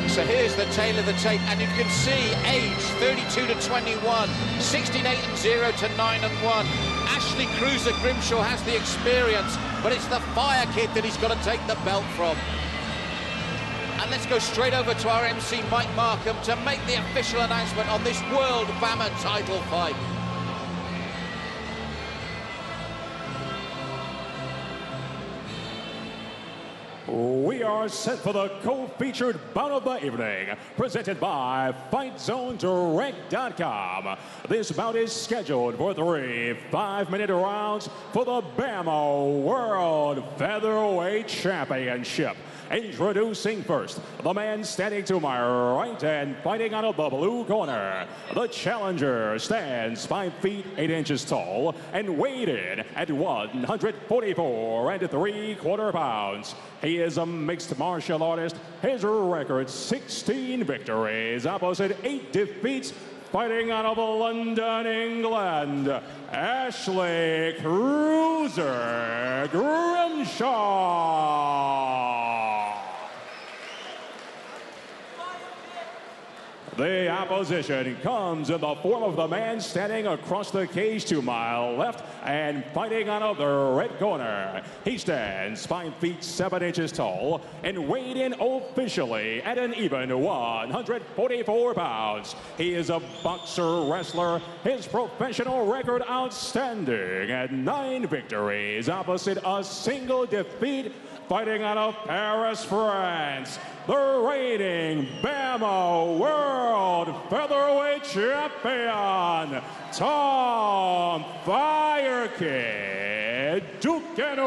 So here's the tail of the tape, and you can see age 32 to 21, 16, 8 and 0 to 9 and 1. Ashleigh Grimshaw has the experience, but it's the Fire Kid that he's got to take the belt from. And let's go straight over to our MC, Mike Markham, to make the official announcement on this World BAMMA title fight. We are set for the co-featured bout of the evening, presented by FightZoneDirect.com. This bout is scheduled for 3 5-minute rounds for the BAMMA World Featherweight Championship. Introducing first, the man standing to my right and fighting out of the blue corner. The challenger stands 5 feet 8 inches tall and weighed in at 144 3/4 pounds. He is a mixed martial artist. His record, 16 victories, opposite 8 defeats. Fighting out of London, England, Ashleigh Grimshaw. The opposition comes in the form of the man standing across the cage to my left and fighting out of the red corner. He stands 5 feet 7 inches tall and weighed in officially at an even 144 pounds. He is a boxer wrestler. His professional record outstanding at 9 victories opposite a single defeat. Fighting out of Paris, France, the reigning BAMMA World Featherweight Champion, Tom Fire Kid Duquesnoy.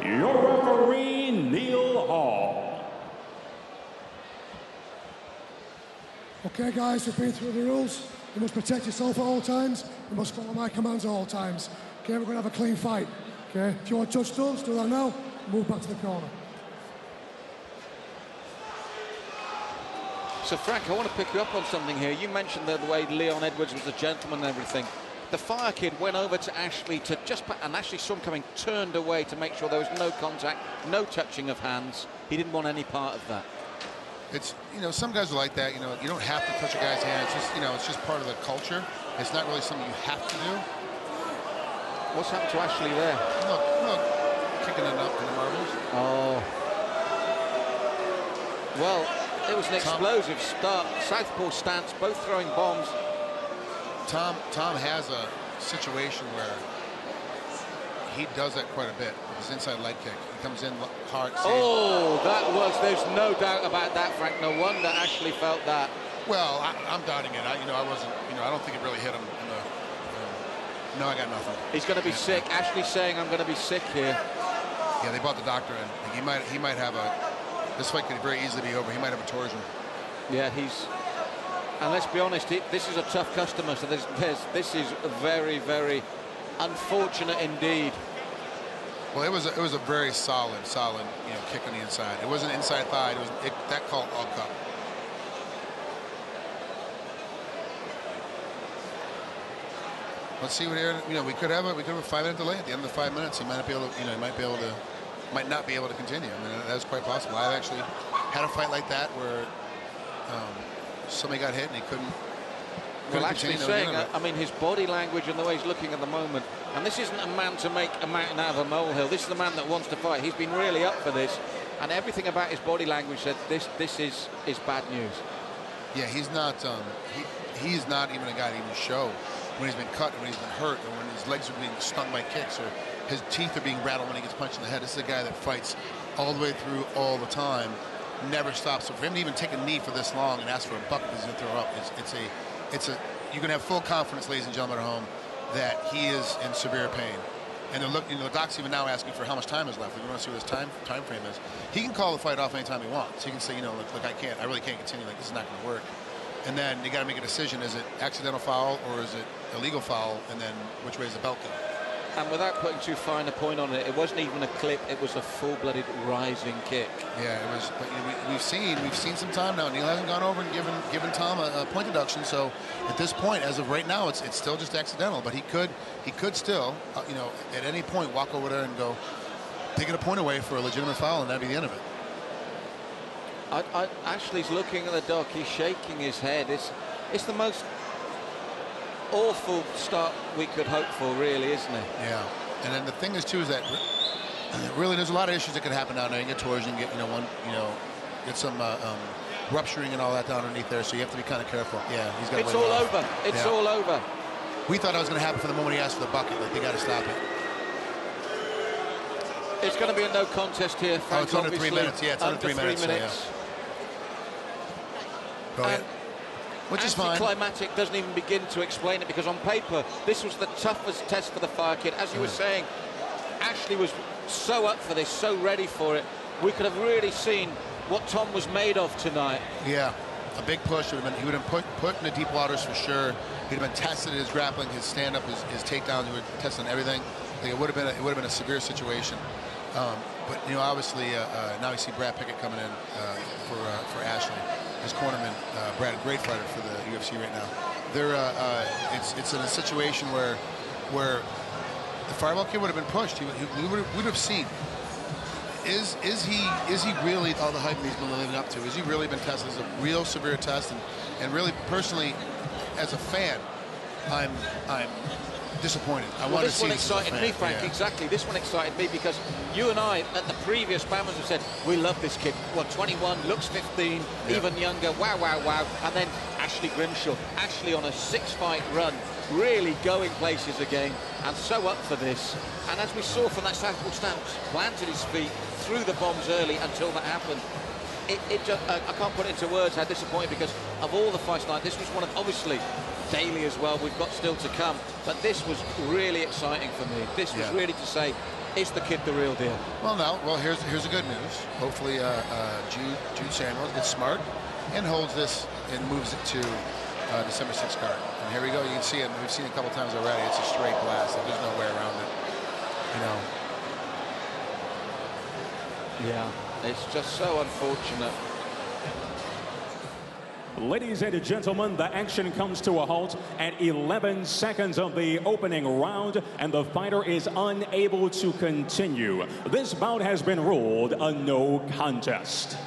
Your referee, Neil Hall. Okay, guys, we've been through the rules. You must protect yourself at all times. You must follow my commands at all times. Okay, we're going to have a clean fight. Okay, if you want to touch gloves, do that now. Move back to the corner. So, Frank, I want to pick you up on something here. You mentioned the way Leon Edwards was a gentleman and everything. The Fire Kid went over to Ashleigh to and Ashleigh saw him coming, turned away to make sure there was no contact, no touching of hands. He didn't want any part of that. It's, you know, some guys are like that. You know, you don't have to touch a guy's hand. It's just, you know, it's just part of the culture. It's not really something you have to do. What's happened to Ashleigh there? Look, kicking it up in the marbles. Oh. Well, it was an explosive start. Southpaw stance, both throwing bombs. Tom has a situation where he does that quite a bit. His inside leg kick. He comes in hard. Oh, that was. There's no doubt about that, Frank. No wonder Ashleigh felt that. Well, I'm doubting it. I wasn't. I don't think it really hit him. No, I got nothing. He's going to be sick. Ashleigh's saying, "I'm going to be sick here." Yeah, they brought the doctor in. He might have a. This fight could very easily be over. He might have a torsion. Yeah, and let's be honest, this is a tough customer. So this is very, very unfortunate indeed. Well, it was a very solid, kick on the inside. It wasn't inside thigh. That called all cup. Let's see what we could have a 5-minute delay at the end of the 5 minutes. He might not be able to, might not be able to continue. I mean, that's quite possible. I've actually had a fight like that where somebody got hit and he couldn't. Well, actually saying, I mean, his body language and the way he's looking at the moment, and this isn't a man to make a mountain out of a molehill. This is the man that wants to fight. He's been really up for this, and everything about his body language said this is bad news. Yeah, he's not. He's not even a guy to even show when he's been cut, when he's been hurt, or when his legs are being stung by kicks, or his teeth are being rattled when he gets punched in the head. This is a guy that fights all the way through, all the time, never stops. So for him to even take a knee for this long and ask for a bucket because he's going to throw up, you can have full confidence, ladies and gentlemen at home, that he is in severe pain. And they're looking, the doc's even now asking for how much time is left. We want to see what his time frame is. He can call the fight off anytime he wants. He can say, look, I really can't continue. Like, this is not going to work. And then you got to make a decision. Is it accidental foul or is it illegal foul? And then which way is the belt go? And without putting too fine a point on it, it wasn't even a clip. It was a full-blooded rising kick. Yeah, it was. But we've seen some time now. Neil hasn't gone over and given Tom a point deduction. So at this point, as of right now, it's still just accidental. But he could still, at any point walk over there and go, taking a point away for a legitimate foul, and that'd be the end of it. Ashleigh's looking at the dock. He's shaking his head. It's the most awful start we could hope for, really, isn't it? Yeah. And then the thing is too is that really there's a lot of issues that could happen down there. You get torsion, you get get some rupturing and all that down underneath there. So you have to be kind of careful. Yeah, he's got. It's all over. It's all over. We thought that was going to happen from the moment he asked for the bucket. Like, they got to stop it. It's going to be a no contest here, Frank. Oh, it's under 3 minutes. Yeah, it's under 3 minutes. So, yeah. Go ahead. Which is fine. Anticlimactic doesn't even begin to explain it, because on paper this was the toughest test for the Fire Kid. As you were saying, Ashleigh was so up for this, so ready for it. We could have really seen what Tom was made of tonight. Yeah, a big push. He would have been put in the deep waters for sure. He'd have been tested in his grappling, his stand-up, his takedowns. He would have tested everything. I think it would have been a severe situation. But obviously now we see Brad Pickett coming in for Ashleigh. His cornerman, Brad, a great fighter for the UFC right now. They're it's in a situation where the Fireball Kid would have been pushed. We would have seen. Is he really all the hype he's been living up to? Has he really been tested as a real severe test? And really, personally, as a fan, I'm disappointed. This one excited me, Frank. Yeah. Exactly. This one excited me because you and I, at the previous BAMMAs, have said, we love this kid. Well, 21, looks 15, even younger. Wow, wow, wow. And then Ashleigh Grimshaw. Ashleigh on a 6-fight run, really going places again, and so up for this. And as we saw from that southpaw stance, planted his feet, threw the bombs early until that happened. It just, I can't put it into words how disappointing, because of all the fights tonight, this was one of, obviously, daily as well, we've got still to come, but this was really exciting for me. This was really to say, is the kid the real deal? Well, here's the good news. Hopefully Jude Samuels gets smart and holds this and moves it to December 6th card. And here we go. You can see it. We've seen it a couple times already. It's a straight blast. There's no way around it. Yeah, it's just so unfortunate. Ladies and gentlemen, the action comes to a halt at 11 seconds of the opening round, and the fighter is unable to continue. This bout has been ruled a no contest.